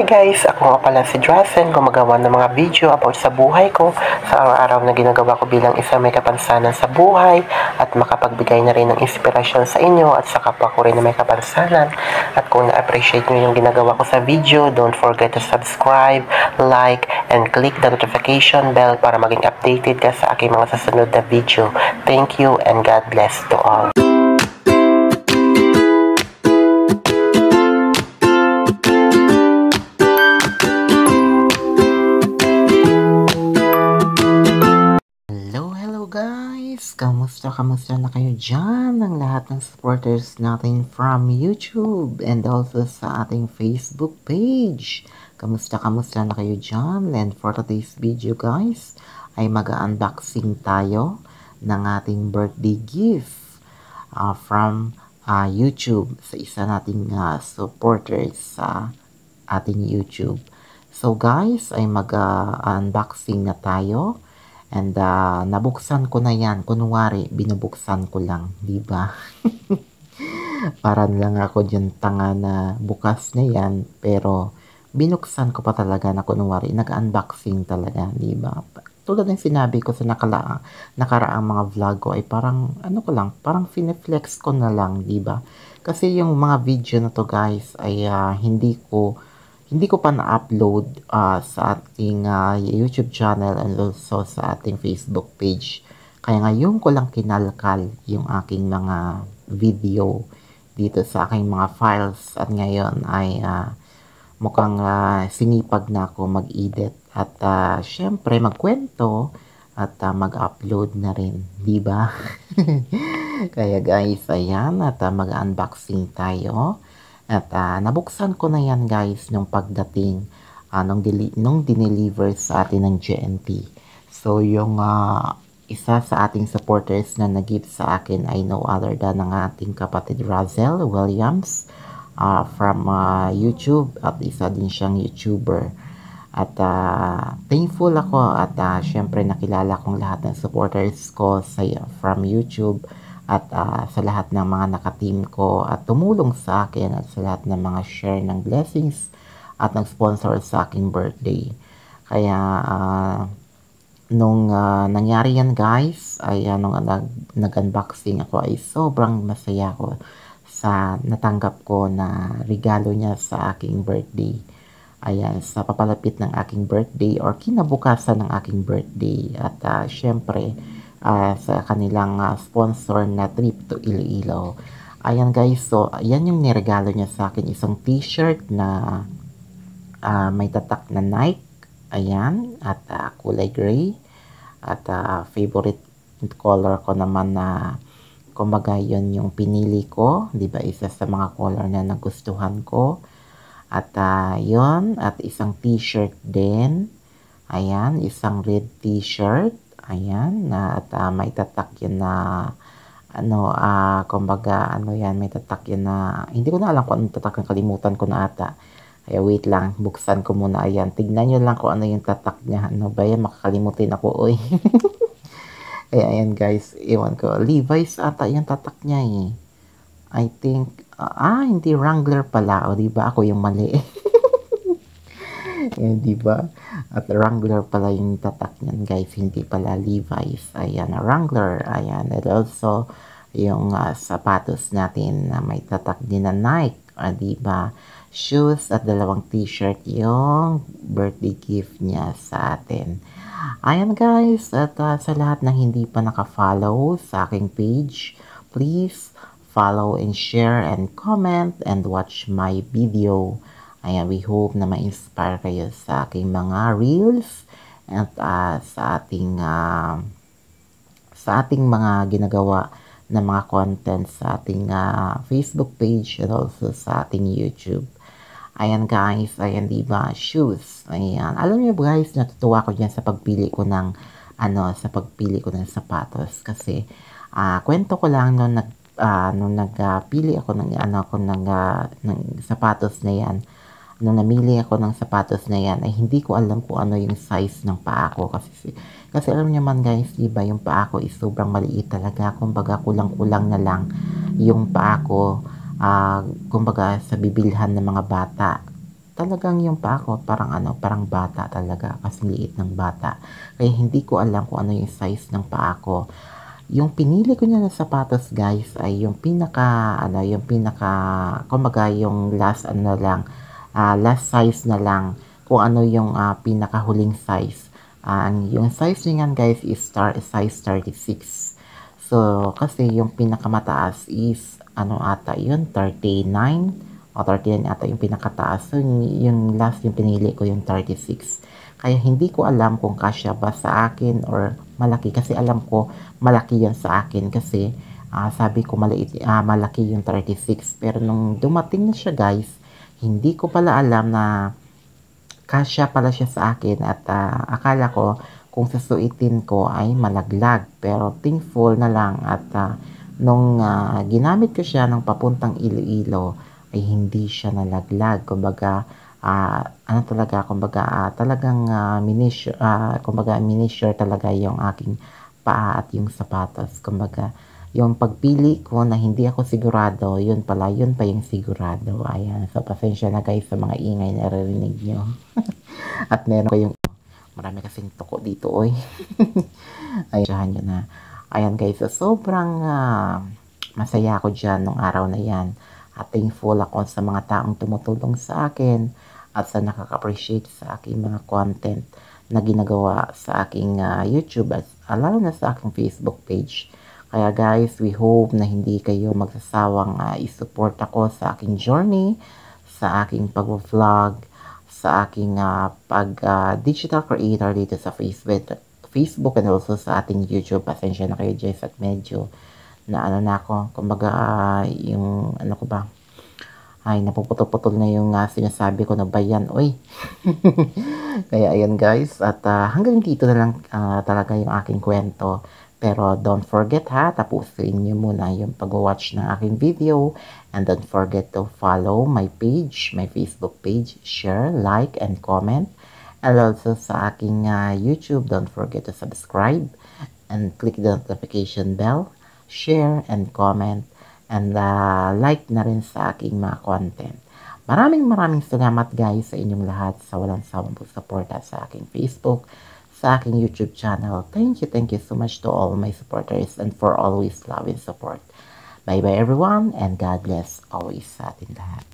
guys, ako nga pala si Drazen, gumagawa ng mga video about sa buhay ko, sa araw-araw na ginagawa ko bilang isa may kapansanan sa buhay at makapagbigay na rin ng inspirasyon sa inyo at sa kapwa ko rin na may kapansanan. At kung na-appreciate nyo yung ginagawa ko sa video, don't forget to subscribe, like, and click the notification bell para maging updated ka sa aking mga susunod na video. Thank you and God bless to all. Hello guys! Kamusta na kayo dyan ng lahat ng supporters natin from YouTube and also sa ating Facebook page. Kamusta na kayo dyan? And for today's video guys, ay mag-unboxing tayo ng ating birthday gift from YouTube sa isa nating supporters sa ating YouTube. So guys, ay mag-unboxing na tayo. And nabuksan ko na yan. Kunwari, binubuksan ko lang, di ba? Parang lang ako dyan tanga na bukas na yan. Pero binuksan ko pa talaga na kunwari, nag-unboxing talaga, di ba? Tulad ng sinabi ko sa nakaraang mga vlog ko ay parang, parang fineflex ko na lang, di ba? Kasi yung mga video na to guys ay hindi ko pa na-upload sa ating YouTube channel and also sa ating Facebook page. Kaya ngayon ko lang kinalkal yung aking mga video dito sa aking mga files. At ngayon ay mukhang sinipag na ako mag-edit. At syempre magkwento at mag-upload na rin. Diba? Kaya guys, ayan. At mag-unboxing tayo. At nabuksan ko na yan guys nung pagdating nung dineliver sa atin ng GNT. So yung isa sa ating supporters na nag-give sa akin ay no other than ang ating kapatid Razel Williams from YouTube, at isa din siyang YouTuber. At thankful ako at syempre nakilala kong lahat ng supporters ko from YouTube. At sa lahat ng mga naka-team ko at tumulong sa akin at sa lahat ng mga share ng blessings at nag-sponsor sa aking birthday. Kaya nung nangyari yan guys, ay nung nag-unboxing ako ay sobrang masaya ko sa natanggap ko na regalo niya sa aking birthday. Ayan, sa papalapit ng aking birthday or kinabukasan ng aking birthday. At syempre, sa kanilang sponsor na trip to Iloilo. Ayan guys, so ayan yung niregalo niya sa akin, isang t-shirt na may tatak na Nike. Ayan, at kulay gray. At favorite color ko naman na kumbaga yun yung pinili ko. Diba, isa sa mga color na nagustuhan ko. At yun, at isang t-shirt din. Ayan, isang red t-shirt. Ayan, at may tatak yun na, kumbaga, may tatak yun na, hindi ko na alam kung anong tatak, kalimutan ko na ata. Kaya wait lang, buksan ko muna, ayan. Tignan nyo lang kung ano yung tatak niya. Ano ba yan, makakalimutin ako, oy. Kaya ayan guys, iwan ko. Levi's ata yung tatak niya eh. I think, hindi Wrangler pala, o diba ako yung mali eh. Ayan, diba? At Wrangler pala yung tatak niyan guys, hindi pala Levi's. Ayan, Wrangler. Ayan, and also yung sapatos natin na may tatak din na Nike. Diba? Shoes at dalawang t-shirt yung birthday gift niya sa atin. Ayan guys, at sa lahat na hindi pa naka-follow sa aking page, please follow and share and comment and watch my video. Ayan, we hope na ma-inspire kayo sa aking mga reels at sa ating mga ginagawa na mga content sa ating Facebook page and also sa ating YouTube. Ayan guys, ayan diba, shoes. Ayan, alam niyo guys, natutuwa ko dyan sa pagpili ko ng sapatos kasi kwento ko lang nung nagpili ako ng sapatos na yan. Nung namili ako ng sapatos na yan, ay hindi ko alam kung ano yung size ng paa ko. Kasi alam niyo man guys, diba, yung paa ko is sobrang maliit talaga. Kumbaga, kulang-kulang na lang yung paa ko kumbaga sa bibilhan ng mga bata. talagang yung paa ko parang parang bata talaga, kasi liit ng bata. Kaya hindi ko alam kung ano yung size ng paa ko. Yung pinili ko niya na sapatos guys ay yung kumbaga yung last size na lang, kung ano yung pinakahuling size. Yung size niyan guys is size 36. So, kasi yung pinakamataas is yun, 39 o 39 ata yung pinakataas. So, yung last yung pinili ko yung 36. Kaya hindi ko alam kung kasya ba sa akin or malaki, kasi alam ko malaki yan sa akin kasi sabi ko malaki yung 36. Pero nung dumating na siya guys, hindi ko pala alam na kasya pala siya sa akin at akala ko kung susuitin ko ay malaglag. Pero thankful na lang at nung ginamit ko siya ng papuntang Iloilo ay hindi siya nalaglag. Kumbaga, talagang minisure talaga yung aking paa at yung sapatos. Kumbaga, yung pagpili ko na hindi ako sigurado, yun pa yung sigurado. Ayan, so pasensya na guys sa mga ingay na naririnig nyo. At meron ko yung marami kasing tuko dito, oy. Ayan, yun na. Ayan guys, so sobrang masaya ako dyan nung araw na yan. At thankful ako sa mga taong tumutulong sa akin at sa nakaka-appreciate sa aking mga content na ginagawa sa aking YouTube at lalo na sa aking Facebook page. Kaya guys, we hope na hindi kayo magsasawang i-support ako sa aking journey, sa aking pag-vlog, sa aking digital creator dito sa Facebook and also sa ating YouTube. Pasensya na kayo guys at medyo na ako, kumbaga yung ko ba, ay napuputol-putol na yung sinasabi ko na bayan, oy. Kaya ayan guys, at hanggang dito na lang talaga yung aking kwento. Pero don't forget tapusin nyo muna yung pag-watch ng aking video. And don't forget to follow my page, my Facebook page, share, like, and comment. And also sa aking YouTube, don't forget to subscribe and click the notification bell, share, and comment. And like na rin sa aking mga content. Maraming salamat guys sa inyong lahat sa walang sawang suporta sa aking Facebook, sa aking YouTube channel. Thank you so much to all my supporters and for always love and support. Bye bye everyone and God bless always sa ating lahat.